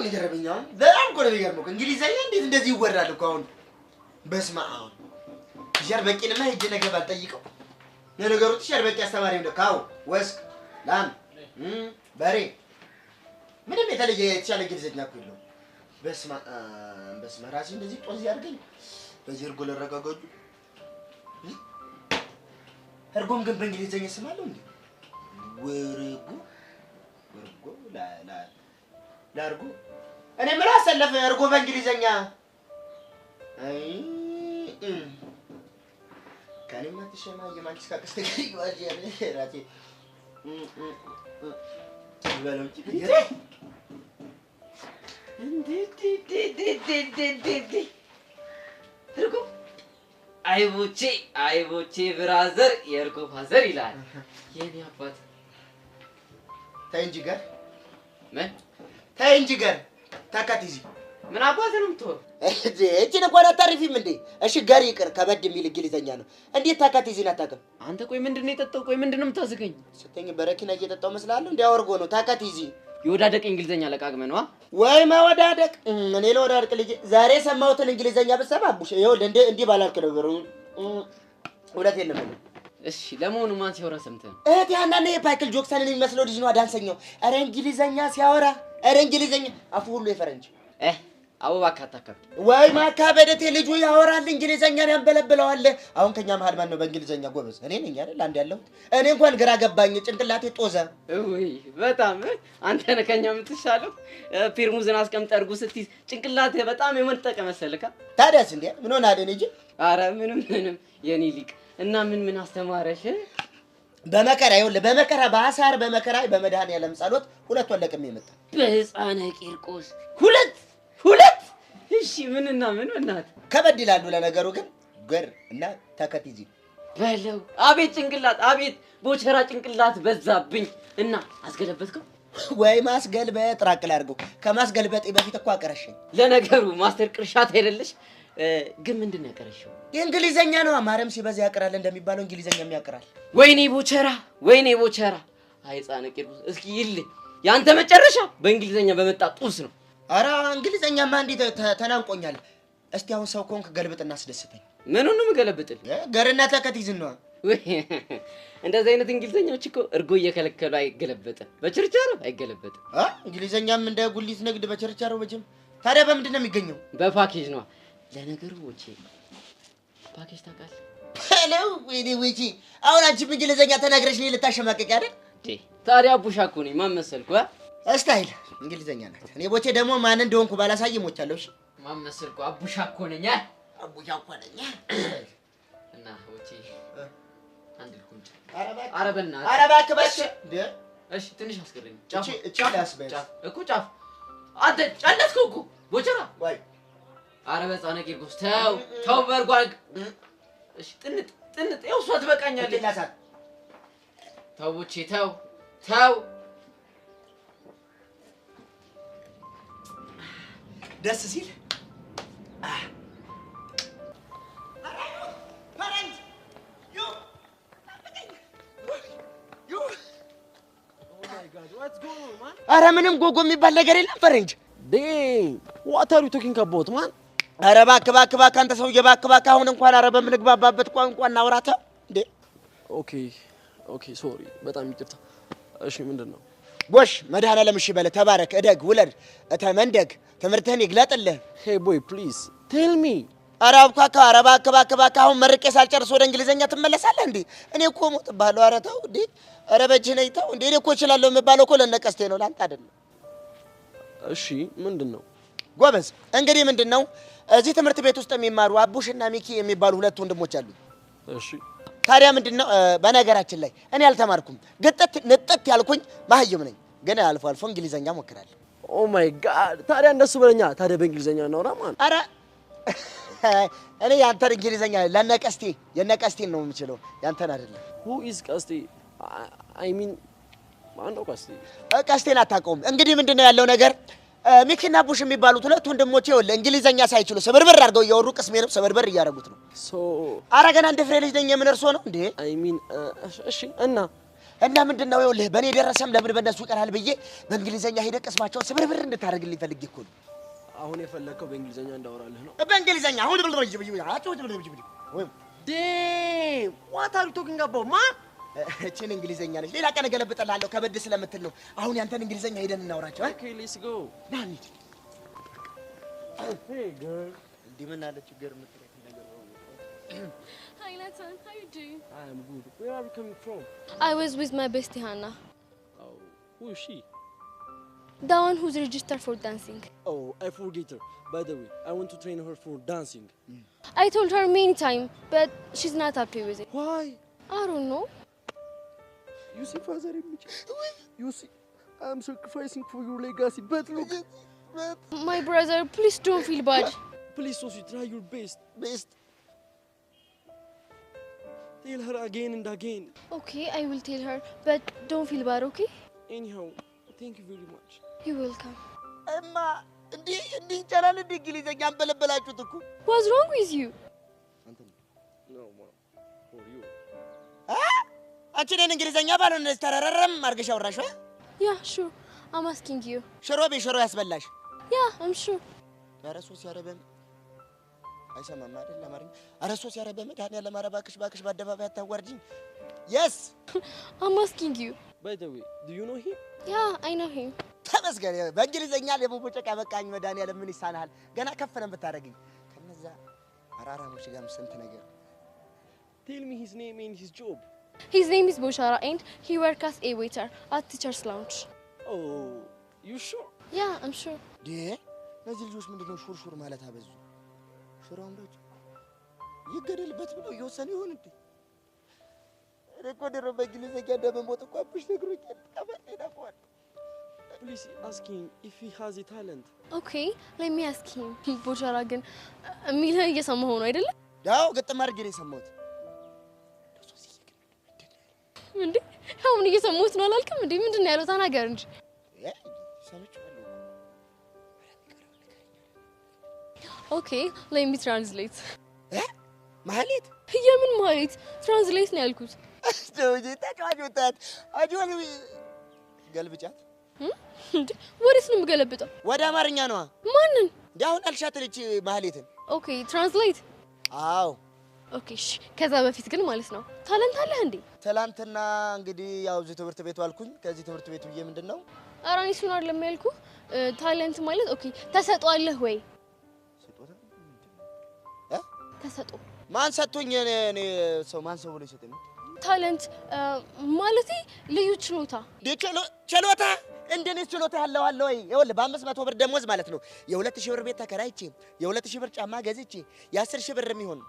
ነው የገረመኛው በጣም እኮ ነው የሚገርመው እንግሊዘኛ እንዴት እንደዚህ ይወራል እኮ አሁን በስመ አብ ቲሸር በቂንማ ሄጄ ነገ ባልጠይቀው ለነገሩ ቲሸር በቂ አስተማሪው ነው ካው ወስክ ላም በሬ ምንም የተለየ የተሻለ እንግሊዘኛ እኮ የለውም በስመ ራሴ እንደዚህ ጦዝ ያርገኝ በጀርጎ ለረጋጋጁ እርጎም ግን በእንግሊዘኛ ስም አለው እንዴ ወርጎ ላርጎ እኔ ምን አሰለፈ እርጎ በእንግሊዘኛ አይ ካለማ ተሸማ የማንቺ ካክስተገሪ ይዋል ያለ ራቴ ይበለው እንጂ እንዴ እርጎ አይቦቼ ብራዘር የእርጎ ፋዘር ይላል የኔ አባት ታንጂ ጋር ምን ታንጂ ጋር ታካቲዚ ምን አባት ነው ምትወር እቺ ነው ቆራ ታሪፊም እንዴ እሺ ጋር ይቅር ከበድ የሚል እንግሊዘኛ ነው እንዴት ታካቲዚን አታውቅም አንተ ቆይ ምንድነው የጠጣው ቆይ ምንድነው የምታስቀኝ ስተኝ በረኪና እየጠጣው መስላለሁ እንዴ አወርጎ ነው ታካቲዚ የወዳደቅ እንግሊዘኛ ለቃቅመ ነው ወይ ማወዳደቅ እኔ ለወዳደቅ ልጅ ዛሬ ሰማሁትን እንግሊዘኛ በሰማ አቡሽ ይኸውልህ እንዴ ባላልክ ነበር ሁለት የለም እሺ ለሞኑ ማን ሲያወራ ሰምተህ እህት ያናነ የፓይክል ጆክሰንን የሚመስለው ልጅ ነው ዳንሰኛው አረ እንግሊዘኛ ሲያወራ አረ እንግሊዘኛ አፉ ሁሉ የፈረንጅ አበባ ካታከብ ወይ ማካበደቴ ልጁ ያወራል እንግሊዘኛን ያንበለብለዋል አሁን ከኛ መሃል ማን ነው በእንግሊዘኛ ጎበዝ እኔ ነኝ አይደል አንድ ያለው እኔ እንኳን ግራ ገባኝ ጭንቅላቴ ጦዘ ወይ በጣም አንተ ነህ ከኛ የምትሻለው ፊርሙዝን አስቀምጠርጉ ስትይዝ ጭንቅላቴ በጣም የመንጠቀ መሰለካ ታዲያስ እንዴ ምን ሆነ አይደል እንጂ አረ ምንም የኔ ሊቅ እና ምን አስተማረሽ በመከራ ይኸውልህ በመከራ በአሳር በመከራ በመድኃኒዓለም ጸሎት ሁለት ወለቅም ይመጣ በህፃነ ቂርቆስ ሁለት እሺ ምንና ምን እናት ከበድ ይላሉ ለነገሩ ግን ገር እና ተከቲዚ በለው አቤት ጭንቅላት አቤት ቦቸራ ጭንቅላት በዛብኝ እና አስገለበጥከው ወይ ማስገልበጥ ራቅል አድርገው ከማስገልበጥ በፊት እኮ አቀረሽኝ ለነገሩ ማስተር ቅርሻት አይደለሽ ግን ምንድነው ያቀረሽው እንግሊዘኛ ነው አማረም ሲበዛ ያቀራል እንደሚባለው እንግሊዘኛም ያቀራል ወይኔ ቦቸራ አይጻነ ቂርቆስ እስኪ ይል ያንተ መጨረሻ በእንግሊዘኛ በመጣ ጡስ ነው አራ እንግሊዘኛማ እንዴት ተናንቆኛል እስቲ አሁን ሰው ኮንክ ገልብጥና አስደስተኝ ምኑን ነው የምገለብጥል ገርና ተከቲዝን ነው እንደዚህ አይነት እንግሊዘኛዎች እኮ እርጎ እየከለከሉ አይገለበጥም በችርቻሮ አይገለበጥም እንግሊዘኛም እንደ ጉሊት ንግድ በችርቻሮ በጅም ታዲያ በምንድን ነው የሚገኘው በፓኬጅ ነው ለነገሩ ወጪ ፓኬጅ ታውቃለህ ሄሎ ወጪ አሁን አንቺ እንግሊዘኛ ተናግረሽ ነው ልታሸማቀቂ አይደል ታዲያ አቡሻ እኮ ነኝ ማን መሰልኩ ስታይል እንግሊዘኛ ናት እኔ ቦቼ ደግሞ ማን እንደሆንኩ ባላሳይ ሞቻለሁ እሺ ማን መሰልኩ አቡሻ እኮ ነኝ እና ወጪ አንድ ልኩንጭ አረበና ባሽ እሺ ትንሽ አስገረኝ ጫፍ ላስበይ እኮ ጫፍ አንተ ጨለስኩ እኮ ቦቸራ ወይ አረበ ጻነ ቂርቆስ ተው በርጓል እሺ ጥንጥ ያው ሷት በቃኛለች ለሳት ተው ቦቼ ተው ደስ ሲል አረ ምንም ጎጎ የሚባል ነገር የለም ፈረንጅ what are you talking about man አረ እባክህ አንተ ሰውዬ እባክህ አሁን እንኳን አረ በምንግባባበት ቋንቋ እናውራታ እንዴ ኦኬ ሶሪ በጣም ይቅርታ እሺ ምንድነው ጎሽ መድኃኒዓለም እሺ በለ ተባረክ እደግ ውለድ እተመንደግ ትምህርትህን ይግለጥልህ hey boy please tell me አረ እባክህ አሁን መርቄ ሳልጨርስ ወደ እንግሊዘኛ ትመለሳለህ እንዴ እኔ እኮ ሞትብሃለሁ አረ ተው እንዴ አረ በእጅህ ነኝ ተው እንዴ እኔ እኮ እችላለሁ የምባለው እኮ ለነቀስቴ ነው ላንተ አይደለም እሺ ምንድነው ጎበዝ እንግዲህ ምንድነው እዚህ ትምህርት ቤት ውስጥ የሚማሩ አቡሽና ሚኪ የሚባሉ ሁለት ወንድሞች አሉ እሺ ታዲያ ምንድነው በነገራችን ላይ እኔ አልተማርኩም ግጥት ንጥት ያልኩኝ ማህየም ነኝ ግን አልፎ እንግሊዘኛ ሞክራለሁ ኦ ማይ ጋድ ታዲያ እንደሱ በለኛ ታዲያ በእንግሊዘኛ እናውራ ማን አረ እኔ ያንተን እንግሊዘኛ ለነቀስቴ የነቀስቴን ነው የምችለው ያንተን አይደለም who is ቀስቴ I mean ማን ነው ቀስቴን አታውቀውም እንግዲህ ምንድነው ያለው ነገር ሚኪና ቡሽ የሚባሉት ሁለት ወንድሞቼ ይወለ እንግሊዘኛ ሳይችሉ ሰበርበር አድርገው እያወሩ ቅስሜንም ሰበርበር እያደረጉት ነው ሶ አረ ገና እንደ ፍሬ ልጅ ነኝ የምን እርሶ ነው እንዴ I mean እሺ እና እና ምንድነው ይኸውልህ በእኔ ደረሰም ለምን በእነሱ ይቀራል ብዬ በእንግሊዘኛ ሄደህ ቅስማቸውን ስብርብር እንድታደርግልኝ ፈልጌ እኮ ነው። አሁን የፈለከው በእንግሊዘኛ እንዳወራልህ ነው? በእንግሊዘኛ አሁን Damn! What are you talking about, man? እቺን እንግሊዘኛ ነች። ሌላ ቀን ገለብጠላለሁ ከበድ ስለምትል ነው። አሁን ያንተን እንግሊዘኛ ሄደን እናውራቸው። Okay, let's go. ና እንሂድ። Hey, girl. እንዲህ ምን አለ ችግር የምትለኝ ነገር ነው? Hi, Nathan. How you doing? I am good. Where are you coming from? I was with my bestie Hannah, Oh, who is she? the one who's registered for dancing. Oh, I forget her. By the way, I want to train her for dancing. I told her many times, but she's not happy with it. Why? I don't know. You see, Father, you see, I'm sacrificing for your legacy. But look, My brother, please don't feel bad. please, Sophie, try your best. Best. Tell her again and again. Okay, I will tell her, but don't feel bad, okay? Anyhow, thank you very much. You're welcome. እማ እንዲህ ይቻላል እንዴ እንግሊዘኛ አንበለበላችሁት እኮ? What's wrong with you? No, Mom. For you. አንቺ ነን እንግሊዘኛ ባልሆነ ተረረረም አድርገሽ አወራሽው? Yeah, sure. I'm asking you. ሽሮ ቢሽሮ ያስበላሽ። Yeah, I'm sure. ኧረ ሶስ ያረበም አይሰማም አይደል አማርኛ? ኧረ ሶስ ያረበም ዳንያለ ማረባክሽ ባክሽ በአደባባይ አታዋርጂኝ። Yes. I'm asking you. By the way, do you know him? Yeah, I know him. ተመስገን በእንግሊዘኛ ለቦቦጨቃ በቃኝ መዳንያለ ምን ይሳናል? ገና ከፈነም ብታረግኝ ከነዛ አራራሞች ጋር ስንት ነገር። Tell me his name and his job. His name is Boshara and he works as a waiter at Teacher's Lounge. Oh, you sure? Yeah, I'm sure. ዴ እነዚህ ልጆች ምንድነው ሹርሹር ማለት አበዙ? ሽሮ አምሮች ይገደልበት ብሎ እየወሰነ ይሆን እንዴ? ረኮደረ በእንግሊዘኛ እንደመሞት እኮ አብሽ ነግሮኛል። አባቴና ቋል Please ask him if he has a talent. Okay, let me ask him. Boshara ግን ሚለ እየሰማሁ ነው አይደለ? ያው ግጥም አድርጌ ነው የሰማሁት። እንዴ አሁን እየሰማሁት ነው አላልክም እንዴ? ምንድነው ያለው? ተናገር እንጂ። ሰምቻለሁ። Okay, let me translate. ማለት የምን ማለት? ትራንስሌት ነው ያልኩት። ደውዬ ተጫዋቾታት አጆን ገልብጫት እንዴ ወዴት ነው የምገለብጠው? ወደ አማርኛ ነው። ማንን? ያሁን አልሻት ልጅ ማህሌትን። Okay, translate. አዎ Okay, እሺ። ከዛ በፊት ግን ማለት ነው ታለንት አለህ እንዴ? ትላንትና እንግዲህ ያው እዚህ ትምህርት ቤቱ አልኩኝ። ከዚህ ትምህርት ቤቱ ብዬ ምንድነው? ኧረ እኔ እሱን አይደለም ያልኩህ። ታለንት ማለት ኦኬ ተሰጥኦ አለህ ወይ? ተሰጥኦ ማን ሰጥቶኝ እኔ ሰው ማን ሰው ብሎ ይሰጠኝ? ታለንት ማለት ልዩ ችሎታ። ችሎታ እንደኔ ችሎታ ያለው አለ ወይ? ይኸውልህ በ500 ብር ደሞዝ ማለት ነው የ2000 ብር ቤት ተከራይቼ የ2000 ብር ጫማ ገዝቼ የ10000 ብር የሚሆን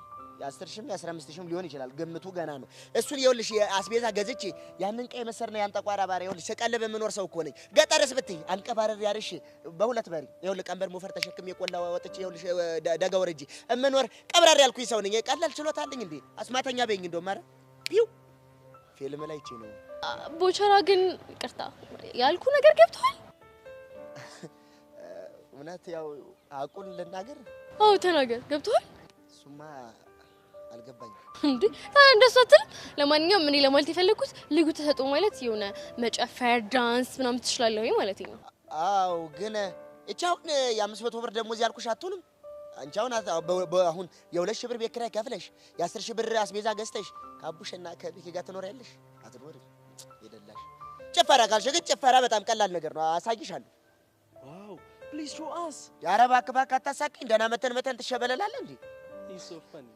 የ10000 የ15000 ሊሆን ይችላል ግምቱ ገና ነው። እሱን ይኸውልሽ አስቤዛ ገዝቼ ያንን ቀይ መሰር ነው ያንጠቋራ ባሪ ይኸውልሽ ስቀልብ የምኖር ሰው እኮ ነኝ። ገጠርስ ብትይ አንቀባረር ያርሽ በሁለት በሪ ይኸውልህ ቀንበር ሞፈር ተሸክሜ የቆላ ወጥቼ ይኸውልሽ ደጋ ወረጂ እምኖር ቀብራር ያልኩኝ ሰው ነኝ። ቀላል ችሎታ አለኝ እንዴ? አስማተኛ በይኝ እንደው ማረ ፒው ፊልም ላይ እቺ ነው። ቦቸራ ግን ይቅርታ ያልኩ ነገር ገብቷል? እውነት ያው አቁን ልናገር? አዎ ተናገር። ገብቷል? እሱማ አልገባኝም እንዴ ታዲያ እንደሱ አትልም? ለማንኛውም እኔ ለማለት የፈለኩት ልዩ ተሰጥኦ ማለት የሆነ መጨፈር ዳንስ ምናምን ትችላለህ ወይ ማለት ነው። አዎ ግን እቺ አሁን የ500 ብር ደሞዝ ያልኩሽ አትሆንም? አንቺ አሁን የ2000 ብር ቤት ኪራይ ከፍለሽ የ10000 ብር አስቤዛ ገዝተሽ ከአቡሽና ከቢኪ ጋር ትኖሪያለሽ? አትኖሪም። ይደላሽ ጭፈራ ካልሽ ግን ጭፈራ በጣም ቀላል ነገር ነው። አሳይሻለሁ። Wow, please show us. ያ ረባክ ባክ አታሳቂኝ። ደህና መተን ትሸበለላለህ እንዴ? He's so funny.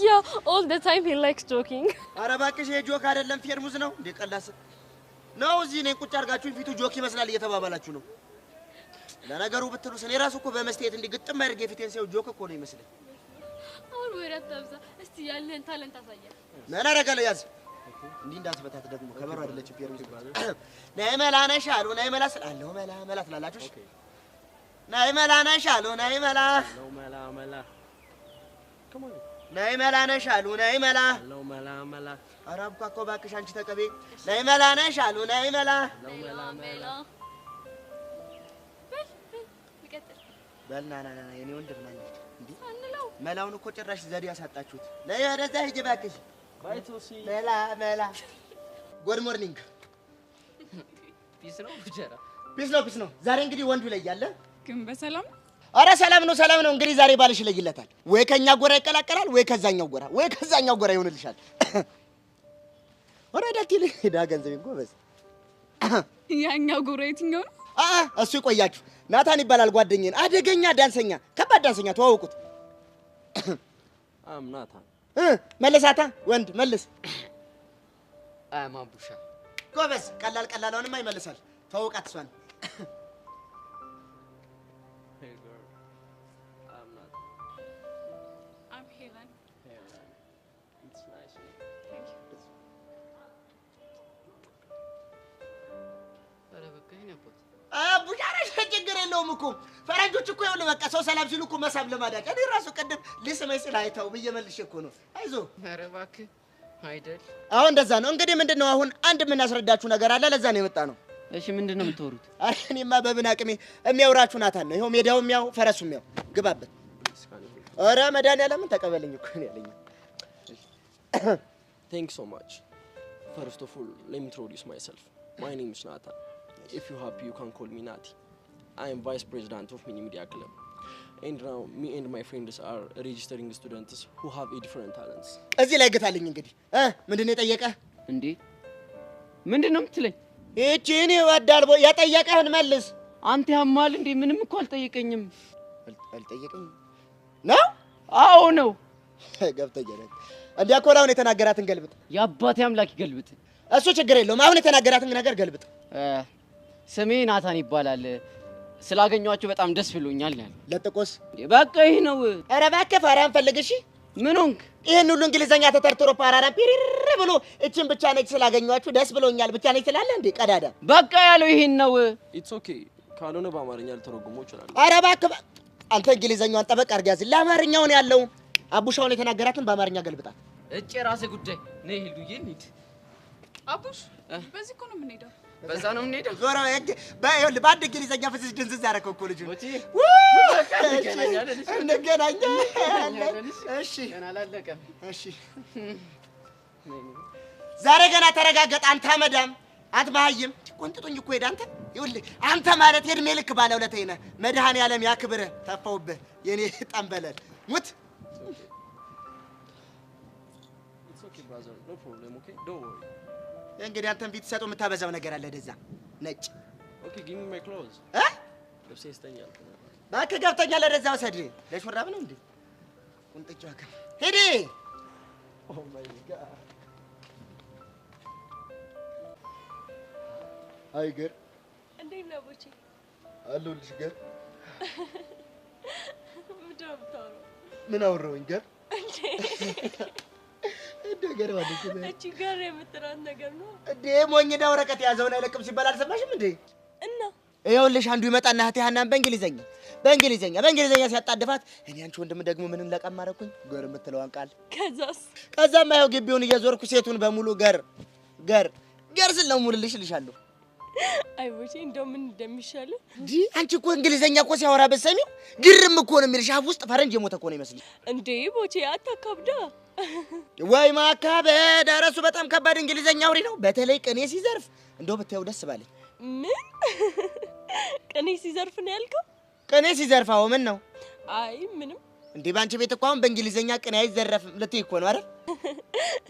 Yeah, all the time he likes joking. ኧረ እባክሽ የጆክ አይደለም ፌርሙዝ ነው እንዴ? ቀላስ ነው። እዚህ ነኝ ቁጭ አድርጋችሁኝ ፊቱ ጆክ ይመስላል እየተባባላችሁ ነው። ለነገሩ ብትሉስ እኔ ራሱ እኮ በመስቴት እንዲህ ግጥም አድርጌ ፊቴን ሲያው ጆክ እኮ ነው ይመስላል። አሁን ወራት ታብዛ እስቲ ያለህን ታለንት አሳየን። ምን አደረጋለሁ? ያዝ እንዲህ እንዳትበታት ደግሞ ከበሩ አይደለችም ፌርሙዝ። ነይ መላ ነሽ አሉ ነይ መላ ስላለሁ መላ መላ ትላላችሁ። እሺ ነይ መላ ነሽ አሉ ነይ መላ No mala mala. Come on. ነይ መላ ነሽ አሉ ነይ መላ No mala mala. አራብኳ እኮ እባክሽ አንቺ ተቀበይ። ነይ መላ ነሽ አሉ ነይ መላ No mala mala. በልና ና ና የኔ ወንድም ማለት እንዴ አንለው መላውን እኮ ጭራሽ ዘዴ ያሳጣችሁት። ነይ ወደዛ ሂጂ እባክሽ። Bye, Tosi. መላ መላ ጉድ ሞርኒንግ ፒስ ነው ቡጀራ። ፒስ ነው። ዛሬ እንግዲህ ወንዱ ላይ ያለ ግን በሰላም አረ ሰላም ነው። እንግዲህ ዛሬ ባልሽ ይለይለታል። ወይ ከኛ ጎራ ይቀላቀላል ወይ ከዛኛው ጎራ ይሆንልሻል። ወራዳት ይሄዳ ገንዘብ ጎበዝ። ያኛው ጎራ የትኛው ነው? እሱ ይቆያችሁ። ናታን ይባላል ጓደኛዬ። አደገኛ ዳንሰኛ፣ ከባድ ዳንሰኛ ተዋወቁት። ናታን መለሳታ ወንድ መልስ። ማቡሻ ጎበዝ። ቀላልሆንማ ይመልሳል። ተዋወቃት እሷን። Hey girl, I'm Nathan. I'm Helen. It's nice. Thank you. ኧረ በቃ ይሄን ያቦት ቡጃራ ችግር የለውም እኮ ፈረንጆች እኮ ይኸውልህ በቃ ሰው ሰላም ሲሉ እኮ መሳብ ለማዳጭ። እኔ ራሱ ቅድም ሊስመኝ ስል አይተው ብዬ መልሼ እኮ ነው። አይዞህ። ኧረ እባክህ አይደል። አሁን እንደዛ ነው እንግዲህ። ምንድነው አሁን አንድ የምናስረዳችሁ ነገር አለ። ለዛ ነው የመጣ ነው። እሺ ምንድነው የምትወሩት? አረ እኔማ በምን አቅሜ የሚያወራችሁ ናታን ነው። ይኸው ሜዳው የሚያው ፈረሱ የሚያው ግባበት። አረ መድኃኒዓለምን ተቀበለኝ እኮ ነው ያለኝ። Thanks so much. First of all, let me introduce myself. My name is Nathan. If you're happy, you can call me Nati. I am Vice President of Mini Media Club. And now, me and my friends are registering students who have different talents. እዚህ ላይ ግታልኝ እንግዲህ ምንድነው የጠየቀህ እንዴ? ምንድነው የምትለኝ? እቺን ይወዳል የጠየቀህን መልስ። አንተ ያማል እንዴ? ምንም እኮ አልጠየቀኝም። አልጠየቀኝም ነው? አዎ ነው። ገብተኛል። እንዲያ እኮ አሁን የተናገራትን ገልብጥ። የአባቴ አምላክ ይገልብጥ። እሱ ችግር የለውም። አሁን የተናገራትን ነገር ገልብጥ። ስሜ ናታን ይባላል። ስላገኘኋችሁ በጣም ደስ ብሎኛል ያለ ለጥቆስ በቃ ይሄ ነው። ኧረ እባክህ ፋራን ፈልግሽ። ምን ሆንክ? ይሄን ሁሉ እንግሊዘኛ ተተርትሮ ፓራራን ፒሪር ብሎ እቺን ብቻ ነች ስላገኘኋችሁ ደስ ብሎኛል ብቻ ነች ትላለህ እንዴ? ቀዳዳ በቃ ያለው ይሄን ነው። It's okay. ካልሆነ በአማርኛ ልተረጉመው ይችላል። ኧረ እባክህ አንተ እንግሊዘኛውን ጠበቅ አድርግ ያዝ። ለአማርኛው ነው ያለው። አቡሻውን የተናገራትን በአማርኛ ገልብጣት። እጭ ራስህ ጉዳይ ነይ ሂዱዬ እንሂድ። አቡሽ በዚህ እኮ ነው የምንሄደው። በዛ ነው የምንሄደው። ዞሮ ይኸውልህ በአንድ እንግሊዘኛ ፍስስ ድንዝዝ ያደረከው እኮ ልጁ። እንገናኛለን። እሺ ገና አላለቀም። እሺ ዛሬ ገና ተረጋገጥ። አንተ መዳም አትባህይም። ቆንጥጦኝ እኮ ሄደ። አንተ ይኸውልህ አንተ ማለት የእድሜ ልክ ባለውለታዬ ነህ። መድኃኒዓለም ያክብርህ። ተፋውብህ የኔ ጠንበለል ሙት። It's okay, brother. No problem, okay? Don't worry. እንግዲህ አንተን ፊት ሰጡ የምታበዛው ነገር አለ። ደዛ ነጭ Okay, give me my clothes. ልብሴ ይስተኛል። እባክህ ገብተኛል። ወደዛ ውሰድ። ለሹራብ ነው እንዴ? ቁንጥጫ አከ ሂድ። Oh my God. አይገር እንዴት ነው ቦቼ? አለሁልሽ። ገር ምን አወራሁኝ? ገር እንደገር ማለት ነው። እቺ ጋር የምትራት ነገር ነው እንዴ? ሞኝና ወረቀት ያዘውን አይለቅም ሲባል አልሰማሽም እንዴ? እና ይኸውልሽ አንዱ ይመጣና እህቴ ሀናን በእንግሊዘኛ ሲያጣድፋት እኔ አንቺ ወንድም ደግሞ ምንም ለቀም አደረኩኝ ገር የምትለዋን ቃል ከዛማ ይኸው ግቢውን እየዞርኩ ሴቱን በሙሉ ገር ስል ነው ሙሉልሽ እልሻለሁ። አይ ቦቼ እንደው ምን እንደሚሻለው እንዴ? አንቺ እኮ እንግሊዘኛ እኮ ሲያወራ በሰሚው ግርም እኮ ነው የሚልሽ። አፍ ውስጥ ፈረንጅ የሞተ እኮ ነው ይመስልሽ እንዴ? ቦቼ አታካብዳ። ወይ ማካበድ። ኧረ እሱ በጣም ከባድ እንግሊዘኛ አውሪ ነው። በተለይ ቅኔ ሲዘርፍ እንደው ብታየው ደስ ባለኝ። ምን ቅኔ ሲዘርፍ ነው ያልከው? ቅኔ ሲዘርፋው ምን ነው? አይ ምንም። እንዴ ባንቺ ቤት እኮ አሁን በእንግሊዘኛ ቅኔ አይዘረፍም ልትይ እኮ ነው አይደል?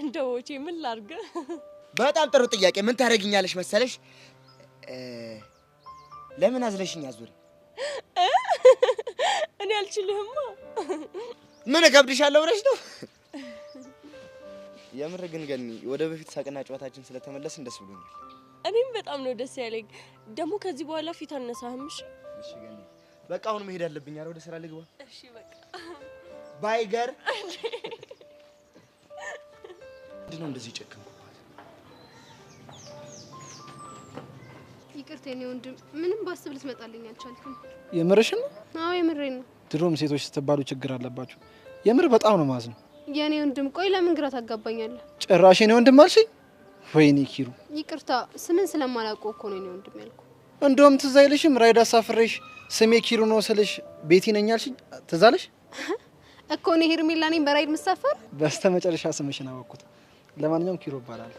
እንደው ቦቼ ምን ላድርግ? በጣም ጥሩ ጥያቄ። ምን ታደርጊኛለሽ መሰለሽ? ለምን አዝለሽኝ አዙሪ? እኔ አልችልህማ። ምን እከብድሻለሁ ብለሽ ነው? የምር ግን ገኒ ወደ በፊት ሳቅና ጨዋታችን ስለተመለስን ደስ ብሎኛል። እኔም በጣም ነው ደስ ያለኝ። ደግሞ ከዚህ በኋላ ፊት አነሳህም። እሺ ገኒ በቃ አሁን መሄድ አለብኝ። ኧረ ወደ ስራ ልግባ። እሺ በቃ ባይገር ምንድነው እንደዚህ ጨከንኩ? ይቅርታ የኔ ወንድም፣ ምንም ባስብ ልትመጣልኝ አልቻልኩም። የምርሽን ነው? አዎ የምሬን ነው። ድሮም ሴቶች ስትባሉ ችግር አለባችሁ። የምር በጣም ነው ማዝነው። የኔ ወንድም ቆይ ለምን ግራ ታጋባኛለህ? ጭራሽ የኔ ወንድም አልሽኝ? ወይኔ ኪሩ፣ ይቅርታ ስምን ስለማላውቀው እኮ ነው የኔ ወንድም ያልኩህ። እንደውም ትዝ አይልሽም? ራይድ አሳፍሬሽ ስሜ ኪሩ ነው ስልሽ ቤቲ ነኝ አልሽኝ። ትዝ አለሽ እኮ እኔ ሄርሜላ ነኝ በራይድ መሳፈር። በስተመጨረሻ ስምሽን አወቅኩት። ለማንኛውም ኪሩ እባላለሁ።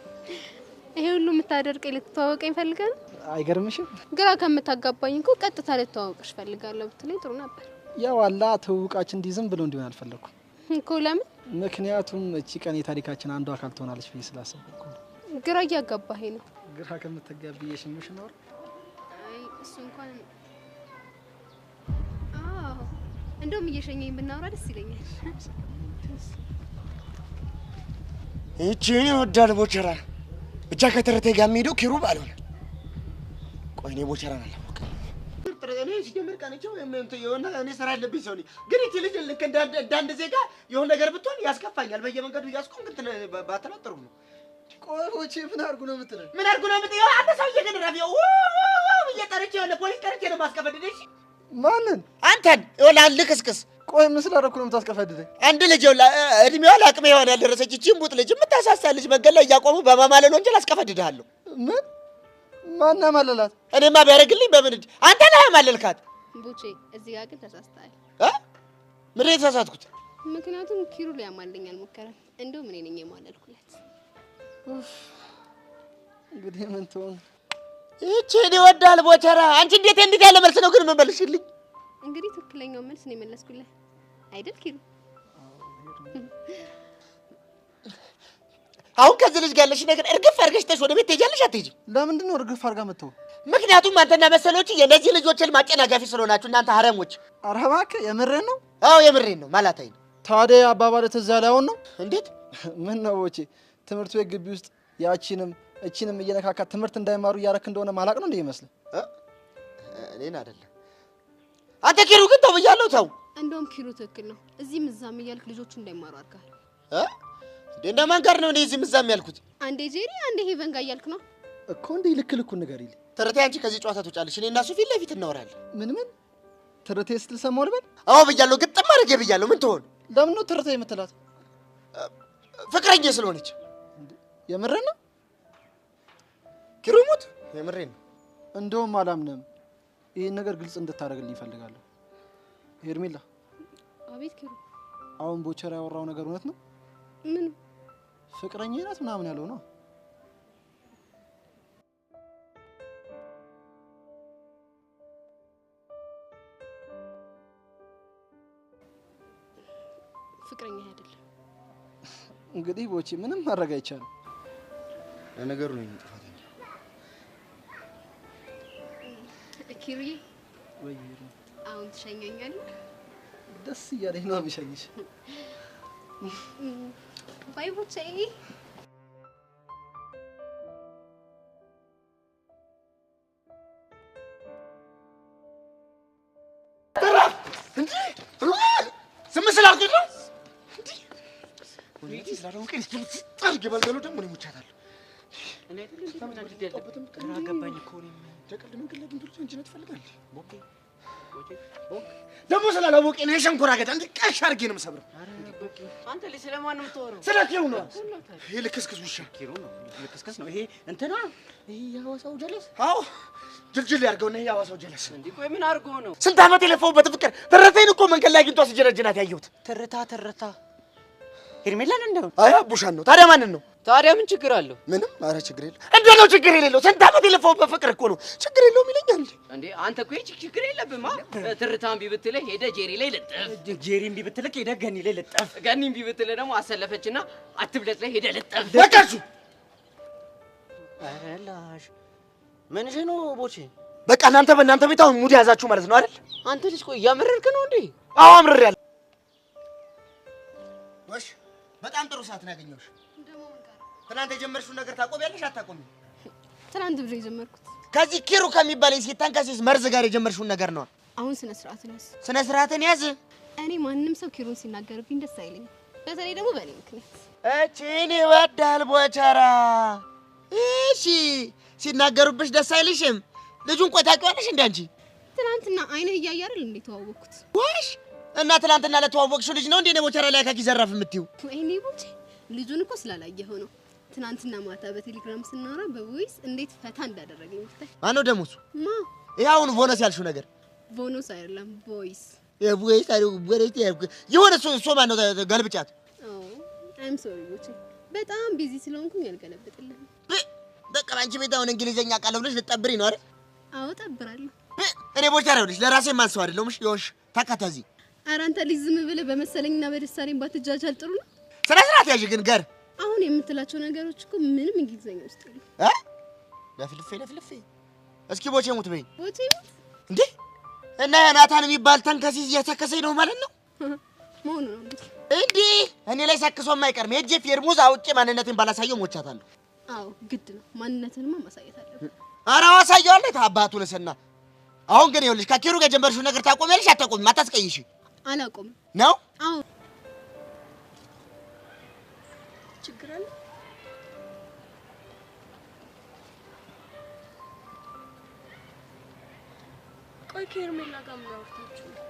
ይሄ ሁሉ የምታደርቀኝ ልትተዋወቀኝ ፈልጋለህ? አይገርምሽም? ግራ ከምታጋባኝ እኮ ቀጥታ ልትተዋወቅሽ ፈልጋለሁ ብትለኝ ጥሩ ነበር። ያው አላ ትውውቃችን እንዲህ ዝም ብሎ እንዲሆን አልፈለኩም እኮ። ለምን? ምክንያቱም እቺ ቀን የታሪካችን አንዱ አካል ትሆናለች ብዬ ስላሰብኩ ነው። ግራ እያጋባኸኝ ነው። ግራ ከምትጋቢዬ ሽምሽ ነው። አይ እሱ እንኳን እንደውም እየሸኘኝ ብናወራ ደስ ይለኛል። እቺን ወዳል ቦቸራ ብቻ ከተረቴ ጋር የሚሄደው ኪሩብ አልሆነ። ቆይ እኔ ቦቸራን አላውቅም። እኔ ሲጀምር ቀንቸው የሆነ እኔ ስራ ያለብኝ ሰው ነኝ። ግን እቺ ልጅ ልክ እንዳንድ ዜጋ የሆነ ነገር ብትሆን ያስከፋኛል። በየመንገዱ እያስቆም ግን ባተናጠሩ ነው። ቆይ ቦቼ ምን አድርጉ ነው የምትለው? ምን አድርጉ ነው የምትለው? አንተ ሰውዬ ግን ረፊው እየጠርቼ ያለ ፖሊስ ጠርቼ ነው ማስቀፈድደሽ። ማንን? አንተን ይኸውልህ ልክስክስ። ቆይ ምን ስላደረኩ ነው የምታስቀፈድደኝ? አንድ ልጅ ይኸውልህ እድሜዋ ለአቅመ ሔዋን ያልደረሰች እቺን ቡጥ ልጅ የምታሳሳ ልጅ መንገድ ላይ እያቆሙ በማማለል ወንጀል አስቀፈድድሃለሁ። ምን? ማን ያማለላት? እኔማ ቢያደርግልኝ በምን እጅ አንተ ነህ ያማለልካት። ቡቼ እዚህ ጋር ግን ተሳስተሃል። ምን ነው የተሳሳትኩት? ምክንያቱም ኪሩ ሊያማልደኝ አልሞከረም። እንደውም እኔ ነኝ የማለልኩለት። እንግዲህ ምን ትሆን? እቺን ይወዳል ቦቸራ። አንቺ እንዴት ያለ መልስ ነው ግን የምመልሽልኝ? እንግዲህ ትክክለኛው መልስ ነው የመለስኩልህ አይደል ኪሩ? አሁን ከዚህ ልጅ ጋር ያለሽ ነገር እርግፍ አድርገሽ ተሽ ወደ ቤት ትሄጃለሽ አትሄጂም? ለምንድን ነው እርግፍ አድርጋ መተው? ምክንያቱም አንተና መሰሎች የነዚህ ልጆች ህልም አጨናጋፊ ስለሆናችሁ እናንተ ሀረሞች። ኧረ እባክህ የምሬን ነው? አዎ የምሬን ነው ማላታይ ነው። ታዲያ አባባለ ትዝ ያለውን ነው? እንዴት? ምን ነው ቦቼ ትምህርት ቤት ግቢ ውስጥ ያቺንም እቺንም እየነካካ ትምህርት እንዳይማሩ እያረክ እንደሆነ ማላቅ ነው እንዴ ይመስል? እኔን አይደለም አንተ ኪሩ ግን ተው ብያለሁ ተው። እንደውም ኪሩ ትክክል ነው። እዚህም እዛም እያልክ ልጆቹ እንዳይማሩ አድርጋል። እንደማን ጋር ነው እንዴ እዚህም እዛም ያልኩት? አንዴ ጄሪ አንዴ ሄቨን ጋር እያልክ ነው እኮ። እንዴ ልክ ንገሪልኝ። ተረቴ አንቺ ከዚህ ጨዋታ ትወጫለሽ። እኔ እና እሱ ፊት ለፊት እናወራለን። ምን ትርቴ ስትል ሰማሁ ልበል? አዎ ብያለሁ፣ ግጥም አድርጌ ብያለሁ። ምን ትሆን? ለምን ነው ትርቴ የምትላት? ፍቅረኛ ስለሆነች። የምሬን ነው ኪሩ ሙት፣ የምሬን ነው። እንደውም አላምንም። ይሄን ነገር ግልጽ እንድታደርግልኝ እፈልጋለሁ። ሄርሜላ። አቤት ኪሩ። አሁን ቦቸራ ያወራው ነገር እውነት ነው? ምን? ፍቅረኛ ናት ምናምን ያለው ነው? ፍቅረኛ አይደለም። እንግዲህ ቦቼ ምንም ማድረግ አይቻልም። ለነገሩ ነው የሚጥፋተኛ። ኪሩዬ ወይ አሁን ትሸኘኛለህ? ደስ እያለኝ ነው የሚሸኝሽ። ባይ ቦቼ። ዝም ስላልኩት ነው እንዴ? ስላልኩኝ ታርግ ባልገሉ ደግሞ ነው ሙቻታለሁ። እኔ ግራ ገባኝ እኮ ነው። ተቀልድ መንገድ ላይ ብንድርት እንጂ ነው ትፈልጋለህ? ቦኬ ደግሞ ስላላወቀ ነው የሸንኮራ አገዳ እንዴ ቀሽ አድርጌ ነው የምሰብረው። አንተ ልጅ ስለማን ነው የምታወራው? ስለ ኪሩ ነው። ይሄ ልክስክስ ውሻ ኪሩ ነው። ልክስክስ ነው ይሄ እንትና ይሄ ያዋሳው ጀለስ። አዎ ጅልጅል ያርገውና ይሄ ያዋሳው ጀለስ እንዴ። ቆይ ምን አድርጎ ነው? ስንት ዓመት የለፈውበት ፍቅር ተረቴን እኮ መንገድ ላይ አግኝቷ ሲጀነጅናት ያየሁት። ትርታ ሄርሜላን እንደው አይ አቡሻን ነው። ታዲያ ማንን ነው? ታዲያ ምን ችግር አለው ምንም። ኧረ ችግር የለው። እንዴ ነው ችግር የሌለው? ስንት ዓመት የለፈውበት ፍቅር እኮ ነው። ችግር የለውም ይለኛል እንዴ። አንተ እኮ ችግር የለብህማ። ትርታም ቢብትልህ ሄደህ ጄሪ ላይ ልጥፍ፣ ጄሪም ቢብትልህ ሄደህ ገኒ ላይ ልጥፍ፣ ገኒም ቢብትልህ ደግሞ አሰለፈችና አትብለት ላይ ሄደህ ልጥፍ። በቃችሁ። ኧረ ላሽ ምንሽ ነው ቦቼ? በቃ እናንተ በእናንተ ቤት አሁን ሙድ ያዛችሁ ማለት ነው አይደል? አንተ ልጅ ቆይ እያመረርክ ነው እንዴ? አዎ አምርሬያለሁ። ወሽ በጣም ጥሩ ሰዓት ነው ያገኘሁሽ። ትናንት የጀመርሽውን ነገር ታቆሚያለሽ አታቆሚም? ትናንት ብሎ የጀመርኩት ከዚህ ኪሩ ከሚባል ሴት ታንካሴስ መርዝ ጋር የጀመርሽውን ነገር ነው። አሁን ስነ ስርዓትን ያዝ። ስነ ስርዓትን ያዝ። እኔ ማንንም ሰው ኪሩን ሲናገርብኝ ደስ አይለኝም። በተለይ ደግሞ በእኔ ምክንያት። እቺን ይወዳል ቦቸራ። እሺ ሲናገሩብሽ ደስ አይልሽም? ልጁን ቆይ ታውቂዋለሽ እንዴ አንቺ? ትናንትና አይንህ እያየ አይደል እንዴ ተዋወቅኩት? ወሽ እና ትናንትና ለተዋወቅሽው ልጅ ነው እንዴ ነው ቦቸራ ላይ ካኪዘራፍ የምትይው? ወይኔ ቦቼ ልጁን እኮ ስላላየኸው ነው። ትናንትና ማታ በቴሌግራም ስናወራ በቮይስ እንዴት ፈታ እንዳደረገኝ ብታይ። ማነው ደግሞ እሱ? ማ ይሄውን ቦነስ ያልሽው ነገር? ቦኖስ አይደለም ቮይስ። የቮይስ አይደል? ቦነስ ይሁን። እሱ ማነው? ገልብጫት። አይም ሶሪ ቦቼ፣ በጣም ቢዚ ስለሆንኩኝ አልገለብጥልህም። በቃ አንቺ ቤት አሁን እንግሊዘኛ ቃል ብለሽ ልትጠብሪ ነው አይደል? አዎ ጠብራለሁ። እኔ ቦቻራ ብለሽ ለራሴ ማንሰው አይደለም። እሺ ይኸውልሽ ተከተዚ። ኧረ አንተ ልጅ ዝም ብለህ በመሰለኝና በደሳለኝ ባትጃጃል ጥሩ ነው። ስነ ስርዓት ያዥ ግን ገር አሁን የምትላቸው ነገሮች እኮ ምንም እንግሊዘኛ ውስጥ የለም። ለፍልፌ እስኪ ቦቼ ሙት በይ። ቦቼ ሙት እንዴ? እና ናታን የሚባል ተንከሲስ እየተከሰኝ ነው ማለት ነው መሆኑ ነው እንዴ? እኔ ላይ ሰክሶም አይቀርም። ሄጄ ፌርሙዝ አውጬ ማንነቴን ባላሳየው ሞቻታለሁ። አዎ ግድ ነው። ማንነትንማ ማሳየት አለብህ። ኧረ አሳየዋለሁ ታባቱ ለሰና። አሁን ግን ይኸውልሽ ከኪሩ ጋር ጀመርሽው ነገር ታቆሚያለሽ አታቆሚም? አታስቀይሽ አላቆምም ነው? አዎ ችግር አለ? ቆይ ከሄርሜላ ጋር ምን አውርታችሁ ነው?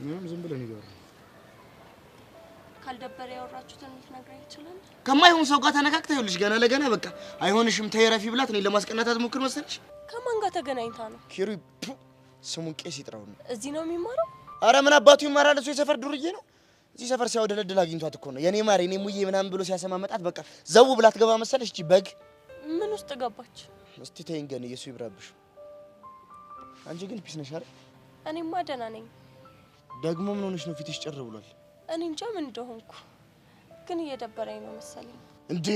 ምንም ዝም ብለን ይገባል። ካልደበረ ያወራችሁትን ልትነግረኝ ይችላል? ከማይሆን ሰው ጋር ተነካክታ ይኸውልሽ ገና ለገና በቃ አይሆንሽም ተይረፊ ብላት እኔ ለማስቀናት አትሞክር መሰለሽ። ከማን ጋር ተገናኝታ ነው? ኪሩ ስሙን ቄስ ይጥራው ነው። እዚህ ነው የሚማረው? አረ ምን አባቱ ይማራል? እሱ የሰፈር ዱርዬ ነው። እዚህ ሰፈር ሲያወደለድል አግኝቷት እኮ ነው የኔ ማር የኔ ሙዬ ምናምን ብሎ ሲያሰማመጣት በቃ ዘው ብላ ትገባ መሰለሽ። እቺ በግ ምን ውስጥ ገባች? እስቲ ተይኝ ገን ኢየሱስ ይብራብሽ። አንቺ ግን ፒስ ነሽ አይደል? እኔማ ደህና ነኝ። ደግሞ ምን ሆነሽ ነው ፊትሽ ጭር ብሏል? እኔ እንጃ ምን እንደሆንኩ ግን እየደበረኝ ነው መሰለኝ። እንዴ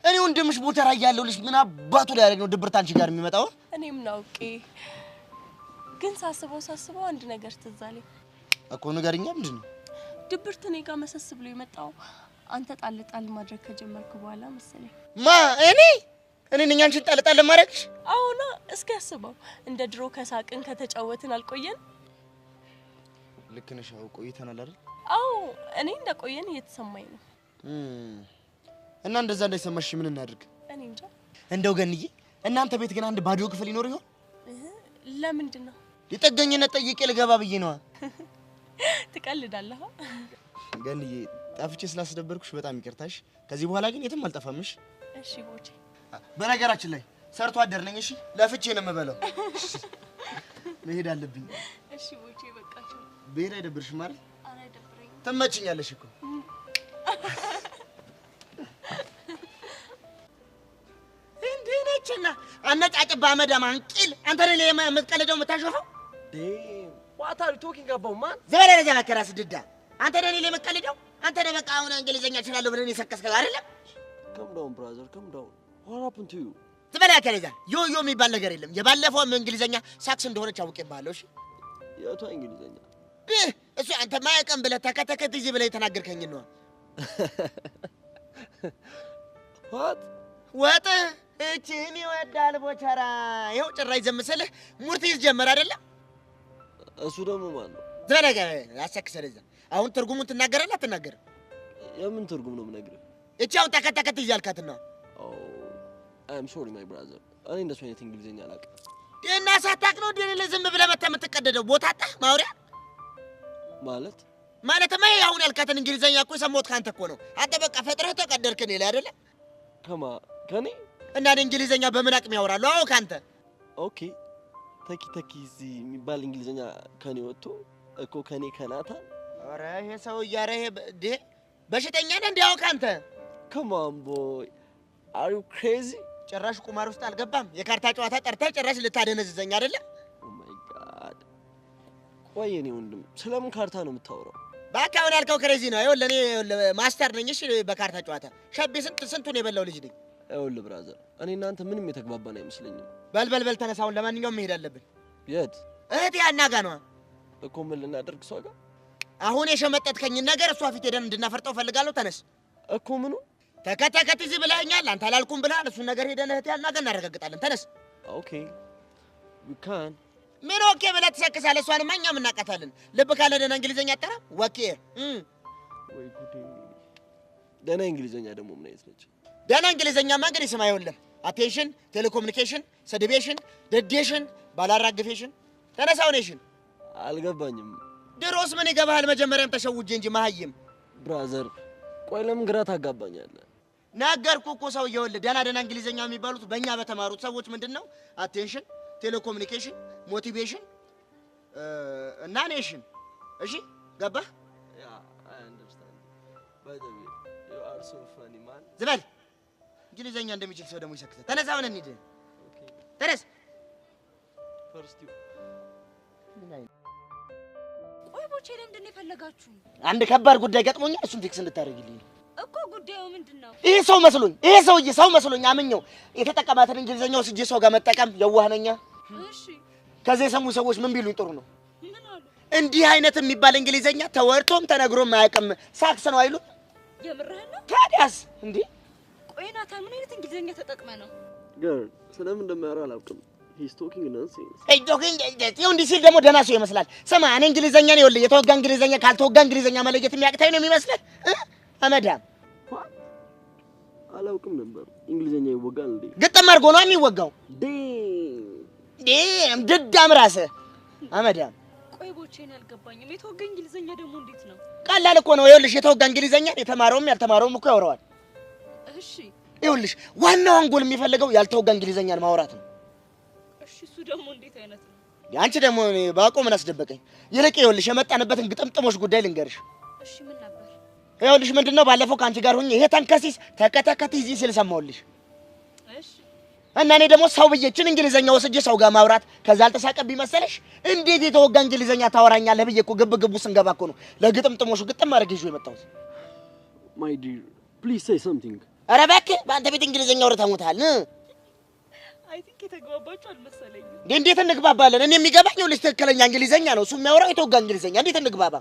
እኔ ወንድምሽ ቦተራ ያለውልሽ ምን አባቱ ላይ ያደረግ ነው ድብርት አንቺ ጋር የሚመጣው? እኔም ናውቄ ግን ሳስበው አንድ ነገር ትዝ አለኝ እኮ ንገሪኛ። ምንድን ነው? ድብርት እኔ ጋር መሰስ ብሎ የመጣው አንተ ጣል ማድረግ ከጀመርክ በኋላ መሰለኝ። እኔ ነኝ አንቺን ጣል ማድረግሽ? አሁና እስኪ አስበው እንደ ድሮ ከሳቅን ከተጫወትን አልቆየን? ልክ ነሽ። አዎ ቆይተናል አይደል? አዎ እኔ እንደቆየን እየተሰማኝ ነው። እና እንደዛ እንዳይሰማሽ ምን እናድርግ? እኔ እንጃ። እንደው ገንዬ እናንተ ቤት ግን አንድ ባዶ ክፍል ይኖር ይሆን? ለምንድን ነው? የጠገኝነት ጠይቄ ልገባ ብዬ ነዋ። ትቀልዳለህ? ገንዬ ጣፍቼ ስላስደበርኩሽ በጣም ይቅርታሽ። ከዚህ በኋላ ግን የትም አልጠፋምሽ። እሺ ቦቼ። በነገራችን ላይ ሰርቶ አደር ነኝ። እሺ ለፍቼ ነው የምበለው። መሄድ አለብኝ። እሺ ቦቼ በቃችሁ። ብሄድ አይደብርሽም ማለት? ኧረ አይደብረኝም። ትመችኛለሽ እኮ። እንዴ ነችና አነጫጭባ መዳም አንቂል አንተ ነህ የምትቀልደው የምታሾፈው? What are you talking about, man? ዘበለ ለዛ ከራስ ድዳ አንተ ነህ የምትቀልደው? አንተ ነህ በቃ አሁን እንግሊዘኛ እችላለሁ ብለህ የሰከስከው አይደለም? Come down, brother. Come down. What happened to you? ዘበለ ከለዛ ዮ የሚባል ነገር የለም። የባለፈው እንግሊዘኛ ሳክስ እንደሆነች አውቄብሃለሁ። እሺ የቷ እንግሊዘኛ? እሱ አንተ ማያውቅም ብለህ ተከተከት እዚህ ብለህ የተናገርከኝ ነው። ወጥ እቺን ይወዳል ቦቸራ። ይኸው ጭራሽ ዘምሰልህ ሙርቲዝ ጀመር አይደለም? እሱ ደግሞ ማን ነው? ዘነገ አሰክሰለ እዛ አሁን ትርጉሙን ትናገራለህ አትናገርም? የምን ትርጉም ነው የምነግርህ? እቺ አሁን ተከተከት እዚህ ያልካት ነው። I'm sorry my brother. እኔ እንደሱ አይነት እንግሊዘኛ አላውቅም። እና ሳታውቅ ነው እንደሌለ ዝም ብለህ መተህ የምትቀደደው? ቦታጣ ማውሪያ ማለትማ አሁን ያልካትን እንግሊዘኛ እኮ የሰማሁት ካንተ እኮ ነው። አንተ በቃ ፈጥረህ ተቀደድክ እኔ ላይ አይደለ? ከኔ እና እንግሊዘኛ በምን አቅም ያወራሉ? አዎ ካንተ። ኦኬ ተኪ እዚህ የሚባል እንግሊዘኛ ከኔ ወጥቶ እኮ ከኔ ከናታ። ኧረ ይሄ ሰው እያረ ይሄ በሽተኛ ነህ እንዴ? አዎ ካንተ። Come on boy. Are you crazy? ጭራሽ ቁማር ውስጥ አልገባም። የካርታ ጨዋታ ጠርተህ ጭራሽ ልታደነዝዘኝ አይደለ? Oh my god. ቆይ እኔ ወንድም ስለምን ካርታ ነው የምታወራው? በቃ አሁን ያልከው ክሬዚ ነው። ይኸውልህ እኔ ማስተር ነኝ። እሺ በካርታ ጨዋታ ሸቤ ስንቱን የበላው ልጅ ነኝ። ይኸውልህ ብራዘር እኔ እናንተ ምንም የተግባባን አይመስለኝም። በል ተነስ። አሁን ለማንኛውም መሄድ አለብን። የት? እህቴ አናጋ ነው እኮ ምን ልናደርግ እሷ ጋር? አሁን የሸመጠጥከኝን ነገር እሷ ፊት ሄደን እንድናፈርጠው ፈልጋለሁ። ተነስ እኮ ምኑ ተከተከት እዚህ ብለኸኛል። አንተ አላልኩም ብለሃል። እሱን ነገር ሄደን እህቴ አናጋ እናረጋግጣለን። ተነስ። ኦኬ we can ምን ኦኬ ብለህ ትሰክሳለህ? እሷንማ እኛም እናውቃታለን። ልብ ካለ ደህና እንግሊዘኛ አጠራ ወኬ ወይ ጉዴ። ደህና እንግሊዘኛ ደግሞ ምን አይነት ነች? ደህና እንግሊዘኛማ እንግዲህ ስማ፣ ይኸውልህ አቴንሽን፣ ቴሌኮሙኒኬሽን፣ ሰድቤሽን፣ ደዴሽን፣ ባላራግፌሽን፣ ተነሳውኔሽን። አልገባኝም። ድሮስ ምን ይገባሃል? መጀመሪያም ተሸውጄ እንጂ መሀይም። ብራዘር ቆይ ለምን ግራ ታጋባኛለህ? ነገርኩህ እኮ ሰው። ይኸውልህ ደህና እንግሊዘኛ የሚባሉት በእኛ በተማሩት ሰዎች ምንድነው? አቴንሽን፣ ቴሌኮሙኒኬሽን፣ ሞቲቬሽን እና ኔሽን። እሺ ገባህ? I understand. By the way, you are so funny man. ዝበል እንግሊዘኛ እንደሚችል ሰው ደግሞ ይሰክታል። ተነሳ አሁን እንሂድ። ተነስ። ፈርስት ዩ ቆይ ቦቼ ለምንድን ነው የፈለጋችሁ? አንድ ከባድ ጉዳይ ገጥሞኛል። እሱን ፊክስ እንድታደርግልኝ እኮ። ጉዳዩ ምንድነው? ይሄ ሰውዬ ሰው መስሎኝ አምኜው የተጠቀማትን እንግሊዘኛው ስጄ ሰው ጋር መጠቀም የዋህነኛ። እሺ ከዚህ የሰሙ ሰዎች ምን ቢሉኝ ጥሩ ነው? ምን አሉ? እንዲህ አይነት የሚባል እንግሊዘኛ ተወርቶም ተነግሮም አያውቅም። ሳክስ ነው አይሉ? የምርህን ነው? ታዲያስ እንዴ? ቆይ ናታ ምን አይነት እንግሊዘኛ ተጠቅመህ ነው? ገር ስለምን እንደማያወራ አላውቅም። ሂስ ቶኪንግ ናንሴንስ። ይኸው እንዲህ ሲል ደግሞ ደህና ሰው ይመስላል። ስማ እኔ እንግሊዘኛ ነው ይኸውልህ፣ የተወጋ እንግሊዘኛ ካልተወጋ እንግሊዘኛ መለየት የሚያቅተኝ ነው የሚመስልህ? አመዳም አላውቅም ነበር። እንግሊዘኛ ይወጋል እንዴ? ግጥም አድርጎ ነው የሚወጋው። ድዳም ራስህ አመዳም። ቆይ ቦቼን አልገባኝም። የተወጋ እንግሊዘኛ ደግሞ እንዴት ነው? ቀላል እኮ ነው። ይኸውልሽ የተወጋ እንግሊዘኛ የተማረውም ያልተማረውም እኮ ያወራዋል። እሺ ይኸውልሽ ዋናው አንጎል የሚፈልገው ያልተወጋ እንግሊዘኛን ማውራት ነው። እሺ እሱ ደግሞ እንዴት አይነት ነው? አንቺ ደግሞ ባቆ ምን አስደበቀኝ? ይልቅ ይኸውልሽ የመጣንበትን ግጥምጥሞሽ ጉዳይ ልንገርሽ። እሺ ምን ነበር? ይኸውልሽ ምንድነው ባለፈው ከአንቺ ጋር ሆኜ ይሄ ተንከሲስ ተከተከት ይዚ ሲል ሰማሁልሽ። እሺ እና እኔ ደግሞ ሰው ብዬችን እንግሊዘኛ ወስጄ ሰው ጋር ማውራት ከዛ አልተሳቀብኝ መሰለሽ? እንዴት የተወጋ እንግሊዘኛ ታወራኛለህ ብዬ እኮ ግብ ስንገባ እኮ ነው ለግጥምጥሞሹ ግጥም አድርጌ ይዤ የመጣሁት። ማይ ዲር ፕሊዝ ሴይ ሰምቲንግ። ኧረ እባክህ በአንተ ቤት እንግሊዘኛ ወርታ ሞታል። አይ ቲንክ የተግባባችሁ አልመሰለኝም። እንዴት እንግባባለን? እኔ የሚገባኝ ይኸውልሽ ትክክለኛ እንግሊዘኛ ነው፣ እሱ የሚያወራው የተወጋ እንግሊዘኛ። እንዴት እንግባባ?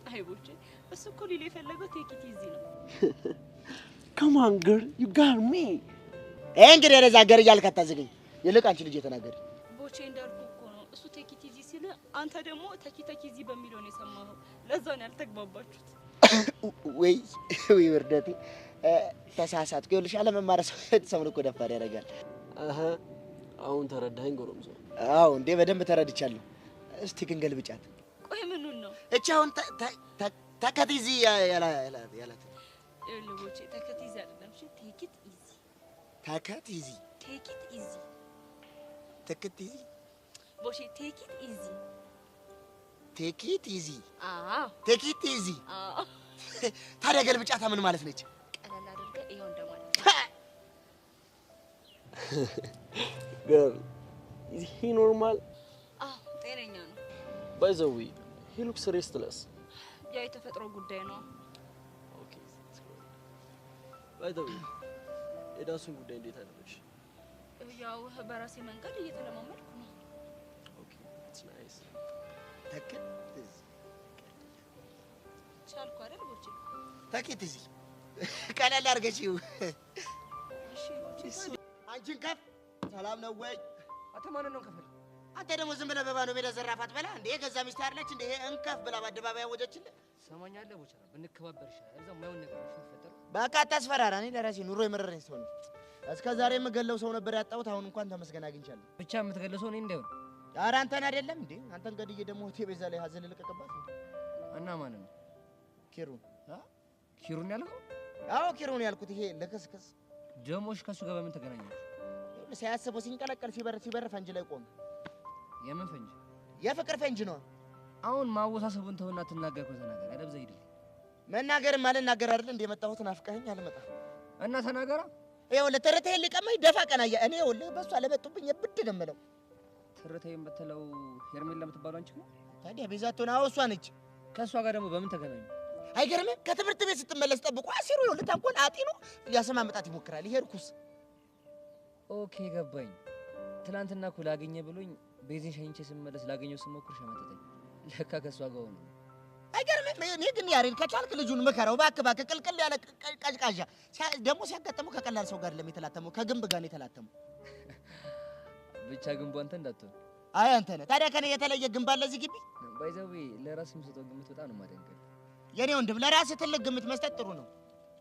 አይ ቦቼ እሱ እኮ ሊል የፈለገው ቴክ ኢት ኢዚ ነው። ካም ኦን ገርል ዩ ጋት ሚ። እንግዲህ ወደዛ ገር እያልክ አታዝገኝ። ይልቅ አንቺ ልጅ ተናገሪ። ቦቼ እንዳልኩ እኮ ነው እሱ ቴክ ኢት ኢዚ ሲል አንተ ደግሞ ተኪ ኢዚ በሚለው ነው የሰማኸው። ለዛ ነው ያልተግባባችሁት። ወይ ውርደቴ ተሳሳትኩ። ይኸውልሽ አለመማር ሰውን እኮ ደፋር ያደርጋል። አሁን ተረዳኸኝ ጎረምሶ? አዎ እንዴ በደንብ ተረድቻለሁ። እስቲ ግን ገልብጫት። ቆይ ምኑን ነው? እቺ አሁን ተከቲዚ ያላት ይኸውልህ ቦቼ ተከት ኢዚ አይደለም። እሺ ቴክ ኢት ኢዚ። ተከቲዚ ቴክ ኢት ኢዚ። ተከቲዚ ቦቼ ቴክ ኢት ኢዚ። ቴክ ኢት ኢዚ። አዎ ቴክ ኢት ኢዚ። አዎ ታዲያ ገልብጫታ ምን ማለት ነች? ቀለል አድርገህ ይኸው እንደማለት ገርል ኢዝ ሂ ኖርማል? አዎ ጤነኛ ነው። ባይ ዘ ዌይ ሂ ሉክስ ሬስትለስ። ያ የተፈጥሮ ጉዳይ ነው። ኦኬ ባይ ዘ ዌይ የዳንሱን ጉዳይ እንዴት አደረግሽ? ያው በራሴ መንገድ እየተለማመድኩ ነው። ኦኬ ኢትስ ናይስ። ተከቲዚ ቻልኩ አይደል ቦቼ? ተከቲዚ ቀለል አድርገሽው። እሺ ቦቼ አንቺን ከፍ ሰላም ነው ወይ? አንተ ማንን ነው ከፈል? አንተ ደግሞ ዝም ብለህ በባዶ ሜዳ ዘራፋት በላ እንዴ? የገዛ ሚስት አይደለች እንዴ? ይሄ እንከፍ ብላ በአደባባይ አወጀችልህ። ሰማኛለህ ቦቻ ብንከባበር ይሻላል። እዛው የማይሆን ነገር ነው የሚፈጠረው። በቃ አታስፈራራ። እኔ ለራሴ ኑሮ የመረረኝ ሰው ነኝ። እስከ ዛሬ የምገለው ሰው ነበር ያጣሁት። አሁን እንኳን ተመስገን አግኝቻለሁ። ብቻ የምትገለው ሰው እኔ እንዳይሆን። ኧረ አንተን አይደለም እንዴ? አንተን ገድዬ ደግሞ ሆቴ ቤዛ ላይ ሀዘን ልቀቅባት እና ማንን ነው? ኪሩን። ኪሩን ያልከው? አዎ ኪሩን ያልኩት። ይሄ ለከስከስ ደሞሽ ከሱ ጋር በምን ተገናኛችሁ? ሲያስበው ሲንቀለቀል ሲበር ፈንጅ ላይ ቆመ። የምን ፈንጅ? የፍቅር ፈንጅ ነው። አሁን ማወሳሰቡን ተውና ትናገር። ከተናገር አደብዛ ሂድ። መናገርም አልናገር አይደል እንደ የመጣሁት ናፍቀኸኝ አልመጣም እና ተናገራ። ይኸውልህ ትርቴን ሊቀማኝ ደፋ ቀና እኔ ይኸውልህ በሷ ለመጡብኝ ብድ ነው የምለው። ትርቴን የምትለው ሄርሜላ የምትባለው አንቺ ነው? ታዲያ ቤዛቶና አዎ እሷ ነች። ከእሷ ጋር ደግሞ በምን ተገናኙ? አይገርምም? ከትምህርት ቤት ስትመለስ ጠብቆ አሲሩ ይኸውልህ ተንኮል አጢኑ ሊያሰማምጣት ይሞክራል። ይሄ እርኩስ። ኦኬ ገባኝ። ትናንትና እኮ ላገኘ ብሎኝ ቤቴን ሸኝቼ ስመለስ ላገኘው ስሞክር ሸመጠጠኝ። ለካ ከእሷ ጋር ሆነ። አይገርምም? እኔ ግን ያሬን ከቻልክ ልጁን ምከረው እባክህ። ቅልቅል ያለ ቀዥቃዣ ደግሞ ሲያጋጥመው ከቀላል ሰው ጋር የተላተመው ከግንብ ጋር ነው የተላተመው። ብቻ ግንቡ አንተ እንዳትሆን። አይ አንተ ነህ። ታዲያ ከኔ የተለየ ግንብ አለ እዚህ ግቢ? ባይዘዌ ለራስ የምሰጠው ግምት በጣም ነው የማደንቀው። የኔ ወንድም ለራስህ ትልቅ ግምት መስጠት ጥሩ ነው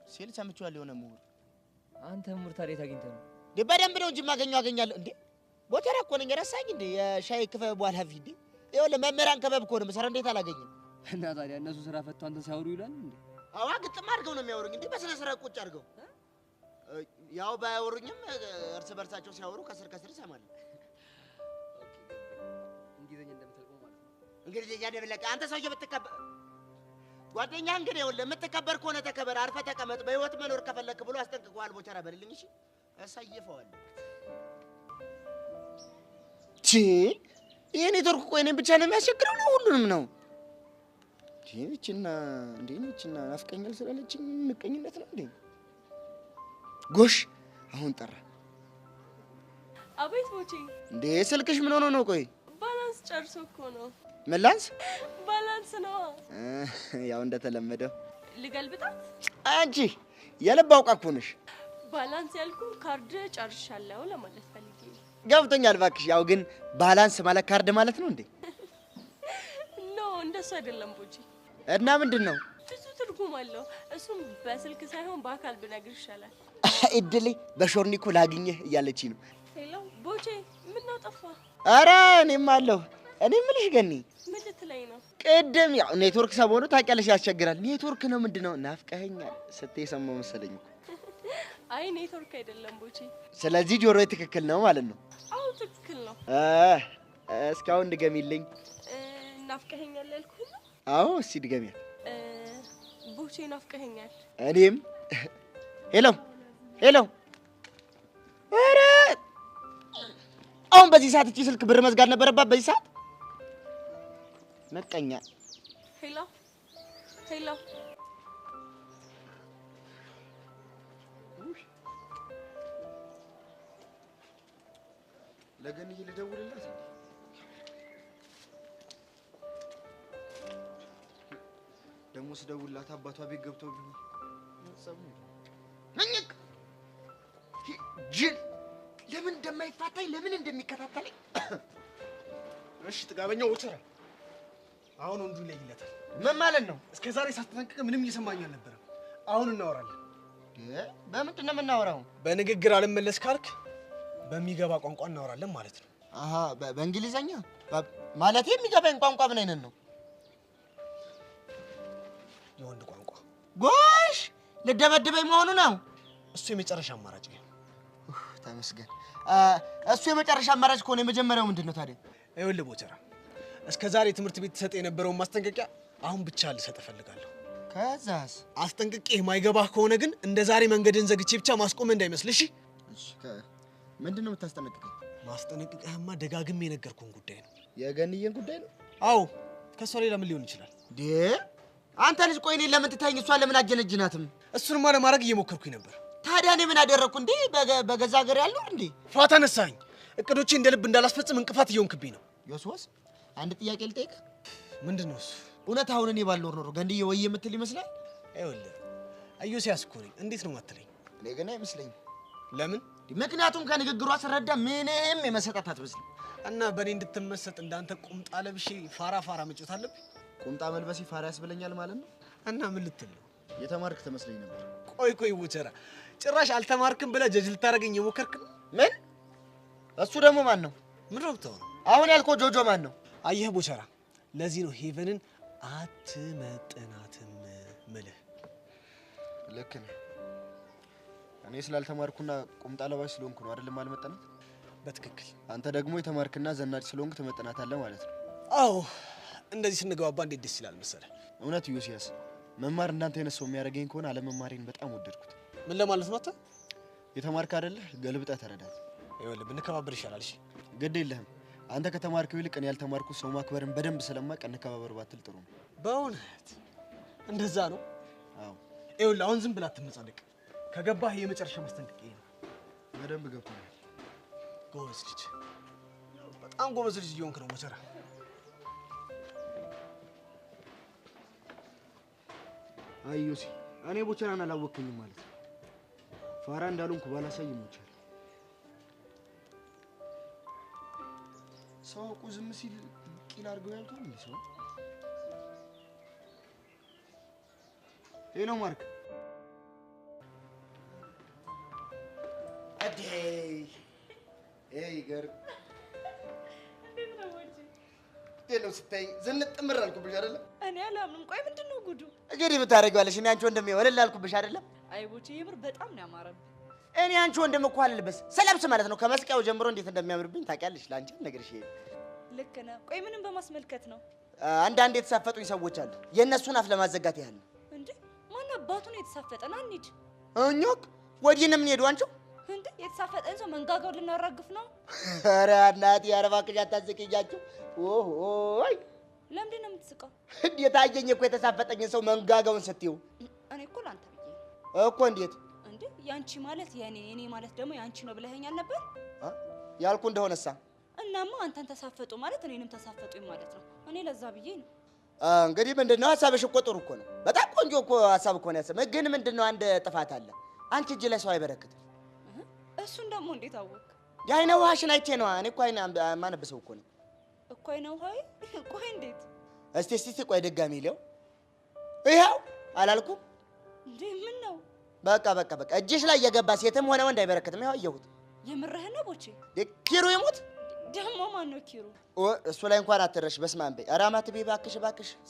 ሲል ሰምቼዋለሁ የሆነ ምሁር። አንተ ምሁር ታዲያ የት አግኝተህ ነው? በደንብ ነው እንጂ አገኛለሁ እንዴ። ቦተራ እኮ ነኝ። ረሳኝ እንዴ? የሻይ ክበብ ኃላፊ እንዴ? ይኸውልህ መምህራን ክበብ እኮ ነው የምሰራው። እንዴት አላገኝም? እና ታዲያ እነሱ ስራ ፈተው አንተን ሲያወሩ ይውላል እንዴ? አዋ ግጥም አድርገው ነው የሚያወሩኝ እንዴ። በስነ ስርዓት ቁጭ አድርገው ያው ባያወሩኝም እርስ በርሳቸው ሲያወሩ ከስር እሰማለሁ። እንግሊዘኛ እንደምትልቀው ማለት ነው። እንግሊዘኛ ደብለቀ አንተ ሰውዬ ጓደኛ እንግዲህ ይኸውልህ የምትከበር ከሆነ ተከበር፣ አርፈህ ተቀመጥ። በህይወት መኖር ከፈለክ ብሎ አስጠንቅቆሃል። ቦቸራ በልልኝ እሺ። አሳይፈዋለሁ። ይሄ ኔትወርክ ቆይ እኔን ብቻ ነው የሚያስቸግረው ነው ሁሉንም ነው? እንዴ ናፍቀኛል ስላለችኝ ምቀኝነት ነው እንዴ? ጎሽ አሁን ጠራ። አቤት ቦቼ። እንዴ ስልክሽ ምን ሆኖ ነው? ቆይ ባላንስ ጨርሶ እኮ ነው። መላንስ ባላንስ ነው። ያው እንደተለመደው ልገልብጣት። አንቺ የልብ አውቃ እኮ ነሽ። ባላንስ ያልኩ ካርድ ጨርሻለሁ ለማለት ፈልጌ ነው። ገብቶኛል እባክሽ። ያው ግን ባላንስ ማለት ካርድ ማለት ነው እንዴ? ኖ እንደሱ አይደለም ቦቼ። እና ምንድን ነው? ብዙ ትርጉም አለው። እሱም በስልክ ሳይሆን በአካል ብነግር ይሻላል። እድሌ በሾርኒኮ ላግኘህ እያለችኝ ነው። ሄሎ ቦቼ፣ ምን ነው ጠፋ? ኧረ እኔም አለሁ። እኔ የምልሽ ገኒ፣ ምን ልትለኝ ነው? ቅድም ያው ኔትወርክ ሰሞኑ ታውቂያለሽ ያስቸግራል። ኔትወርክ ነው ምንድን ነው? ናፍቀኸኛል ስትይ ሰማሁ መሰለኝ እኮ። አይ ኔትወርክ አይደለም ቦቼ። ስለዚህ ጆሮዬ ትክክል ነው ማለት ነው? አዎ ትክክል ነው። እስካሁን ድገሚልኝ። ናፍቀኸኛል ያልኩህ ነው? አዎ እስኪ ድገሚያ። ቦቼ ናፍቀኸኛል። እኔም ሄሎ ሄሎ። ኧረ አሁን በዚህ ሰዓት እቺ ስልክ ብር መዝጋት ነበረባት በዚህ ሰዓት። መቀኛ። ሄሎ ሄሎ። ለገንዬ ልደውልላት። ደግሞ ስደውልላት አባቷ ቤት ገብተው ቢሆን ነኝክ ጅል ለምን እንደማይፋታኝ ለምን እንደሚከታተለኝ። እሺ ጥጋበኛው ወቸራ አሁን ወንዱ ይለይለታል። ምን ማለት ነው? እስከ ዛሬ ሳትጠንቅቅ ምንም እየሰማኝ አልነበረም። አሁን እናወራለን። በምንድን ነው የምናወራው? በንግግር አልመለስ ካልክ በሚገባ ቋንቋ እናወራለን ማለት ነው። አሃ በእንግሊዘኛ ማለት የሚገባኝ ቋንቋ ምን አይነት ነው? የወንድ ቋንቋ። ጎሽ ልደበድበኝ መሆኑ ነው? እሱ የመጨረሻ አማራጭ ነው። ተመስገን። እሱ የመጨረሻ አማራጭ ከሆነ የመጀመሪያው ምንድን ነው ታዲያ? ይኸውልህ ቦቸራ፣ እስከ ዛሬ ትምህርት ቤት ተሰጠ የነበረውን ማስጠንቀቂያ አሁን ብቻ ልሰጥ እፈልጋለሁ። ከዛስ? አስጠንቅቄህ የማይገባህ ከሆነ ግን እንደ ዛሬ መንገድን ዘግቼ ብቻ ማስቆም እንዳይመስልሽ። እሺ ምንድን ነው የምታስጠነቅቀኝ? ማስጠንቀቂያህማ ደጋግሜ የነገርኩህን ጉዳይ ነው። የገንዬን ጉዳይ ነው? አዎ ከሷ ሌላ ምን ሊሆን ይችላል? አንተ ልጅ ቆይ እኔን ለምን ትታኝ እሷን ለምን አጀነጅናትም? እሱንማ ለማድረግ እየሞከርኩኝ ነበር። ታዲያ እኔ ምን አደረግኩ እንዴ? በገዛ ሀገር ያለው እንዴ? ፋታ ነሳኝ። እቅዶቼ እንደ ልብ እንዳላስፈጽም እንቅፋት እየሆንክብኝ ነው። ዮስዋስ አንድ ጥያቄ ልጠይቅ። ምንድን ነው እሱ? እውነት አሁን እኔ ባልኖር ኖሮ ገንዬ ወይ የምትል ይመስላል? ይኸውልህ ኢዮስያስ እኮ ነኝ። እንዴት ነው የማትለኝ? እኔ ግን አይመስለኝም። ለምን? ምክንያቱም ከንግግሯ ስረዳ ምንም የመሰጣት አትመስልም። እና በእኔ እንድትመሰጥ እንዳንተ ቁምጣ ለብሼ ፋራ መጮት አለብኝ? ቁምጣ መልበሴ ፋራ ያስብለኛል ማለት ነው? እና ምን ልትል ነው? የተማርክ ትመስለኝ ነበር። ቆይ ቦቸራ፣ ጭራሽ አልተማርክም ብለህ ጀጅ ልታደርገኝ የሞከርክ ነው? ምን? እሱ ደግሞ ማን ነው? ምን ረብተው ነው? አሁን ያልከው ጆጆ ማን ነው? አየህ ቦቸራ፣ ለዚህ ነው ሄቨንን አትመጥናትም ምልህ። ልክ ነህ። እኔ ስላልተማርኩና ቁምጣ ለባሽ ስለሆንኩ ነው አይደለም አልመጠናት? በትክክል። አንተ ደግሞ የተማርክና ዘናጭ ስለሆንክ ትመጠናታለህ ማለት ነው። አዎ፣ እንደዚህ ስንገባባ እንዴት ደስ ይላል መሰለህ። እውነት ዮስያስ፣ መማር እንዳንተ አይነት ሰው የሚያደርገኝ ከሆነ አለመማሬን በጣም ወደድኩት። ምን ለማለት ነው? አንተ የተማርክ አይደለህ? ገልብጠህ ተረዳት። ይኸውልህ ብንከባበር ይሻላል። እሺ ግድ የለህም። አንተ ከተማርከው ይልቅ እኔ ያልተማርኩት ሰው ማክበርን በደንብ ስለማውቅ እንከባበር ባትል ጥሩ ነው። በእውነት እንደዛ ነው? አዎ። ይኸውልህ አሁን ዝም ብላ አትመጻደቅ። ከገባህ የመጨረሻ ማስጠንቀቂያ ነው። በደንብ ገብቶኛል። ጎበዝ ልጅ፣ በጣም ጎበዝ ልጅ እየሆንክ ነው ቦቸራ። አይ ዮሲ፣ እኔ ቦቸራን አላወቅኩኝም ማለት ነው። ፋራ እንዳልሆንኩ ባላሳይ ይሞቻል። ሰው እኮ ዝም ሲል ቂል አድርገው ያልቷል እንዴ ሰው? ሄሎ ማርክ። ይገር እንዴት ነው ስታይ ዝንጥ ምር አልኩብሽ አይደለም? እኔ አላምንም። ቆይ ምንድን ነው ጉዱ? እንግዲህ ብታደርጊዋለሽ። እኔ አንቺ ወንድም ወለል አልኩብሽ አይደለም? አይ ቦቼ የምር በጣም ነው ያማረብህ። እኔ አንቺ ወንድም እኮ አልልበስ ስለብስ ማለት ነው ከመስቀያው ጀምሮ እንዴት እንደሚያምርብኝ ታውቂያለሽ። ላንቺ ነገርሽ ይሄ ልክ ነህ። ቆይ ምንም በማስመልከት ነው? አንዳንድ የተሳፈጡኝ ሰዎች አሉ። የእነሱን አፍ ለማዘጋት ያህል ነው። እንዴ ማን አባቱ ነው የተሳፈጠን? አንሂድ። እኞክ ወዲህ ነው የምንሄደው አንቺው? እንዴ የተሳፈጠን ሰው መንጋጋው ልናራግፍ ነው? ኧረ እናቴ ኧረ እባክሽ አታስቂያቸው። ኦሆይ ለምንድን ነው የምትስቀው? እንዴት አየኝ እኮ የተሳፈጠኝ ሰው መንጋጋውን ስትይው። እኔ እኮ ላንተ ብዬ እኮ እንዴት እንዴ ያንቺ ማለት የኔ ማለት ደግሞ ያንቺ ነው ብለኸኛል ነበር ያልኩ እንደሆነሳ እናማ አንተን ተሳፈጡ ማለት እኔንም ተሳፈጡኝ ማለት ነው። እኔ ለዛ ብዬ ነው። እንግዲህ ምንድነው ሐሳብሽ እኮ ጥሩ እኮ ነው። በጣም ቆንጆ እኮ ሐሳብ እኮ ነው ያሰበ። ግን ምንድነው አንድ ጥፋት አለ። አንቺ እጅ ላይ ሰው አይበረክትም። እሱን ደግሞ እንዴት አወቅ? የዓይነ ውሃሽን አይቼ ነው። እኔ እኮ አይነ ማነብሰው እኮ ነው እኮ አይነ ውሃይ። ቆይ እንዴት? እስቲ ቆይ ድጋሚ ሊው ይኸው አላልኩም እንዴ? ምን ነው? በቃ እጅሽ ላይ የገባ ሴትም ሆነ ወንድ አይበረክትም። ይኸው አየሁት። የምርህን ነው ቦቼ? ኪሩ ይሙት ደግሞ ማን ነው ኪሩ? እሱ ላይ እንኳን አትረሽ። በስመ አብ በይ። ኧረ አማትቤ እባክሽ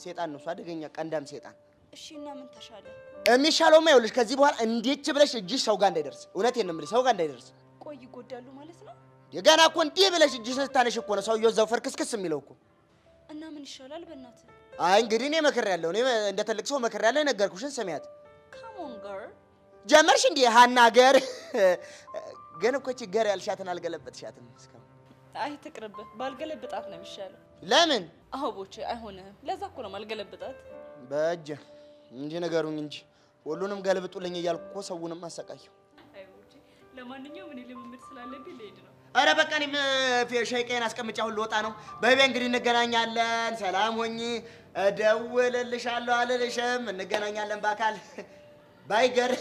ሴጣን ነው እሱ፣ አደገኛ ቀንዳም ሴጣን። እሺ እና ምን ተሻለ? የሚሻለውማ ይኸውልሽ ከዚህ በኋላ እንዴት ብለሽ እጅሽ ሰው ጋር እንዳይደርስ። እውነቴን ነው የምልሽ ሰው ጋር እንዳይደርስ። ቆይ ይጎዳሉ ማለት ነው? የገና እኮ እንዲህ ብለሽ እጅሽ ስታነሽ እኮ ነው ሰውዬው እዛው ፍርክስክስ የሚለው እኮ። እና ምን ይሻላል በእናትህ? አይ እንግዲህ እኔ መክሬያለሁ። እኔ እንደ ትልቅ ሰው መክሬያለሁ። የነገርኩሽን ስሚያት። ካሞን ጋር ጀመርሽ እንዴ ሃና ገር? ግን እኮ ችግር ያልሻትን አልገለበጥሻትም እስካሁን። አይ ትቅርብህ፣ ባልገለብጣት ነው የሚሻለው። ለምን? አዎ ቦቼ አይሆንህም። ለዛ እኮ ነው ማልገለብጣት። በእጅ እንጂ ነገሩኝ እንጂ ሁሉንም ገልብጡልኝ እያልኩ እኮ ሰውንም አሰቃየው። አይ ቦቼ፣ ለማንኛውም እኔ ልምምድ ስላለብኝ ልሄድ ነው። ኧረ በቃ እኔም ሻይቄን አስቀምጬ አሁን ልወጣ ነው። በቤ እንግዲህ እንገናኛለን። ሰላም ሆኚ። እደውልልሻለሁ አልልሽም። እንገናኛለን በአካል ባይገር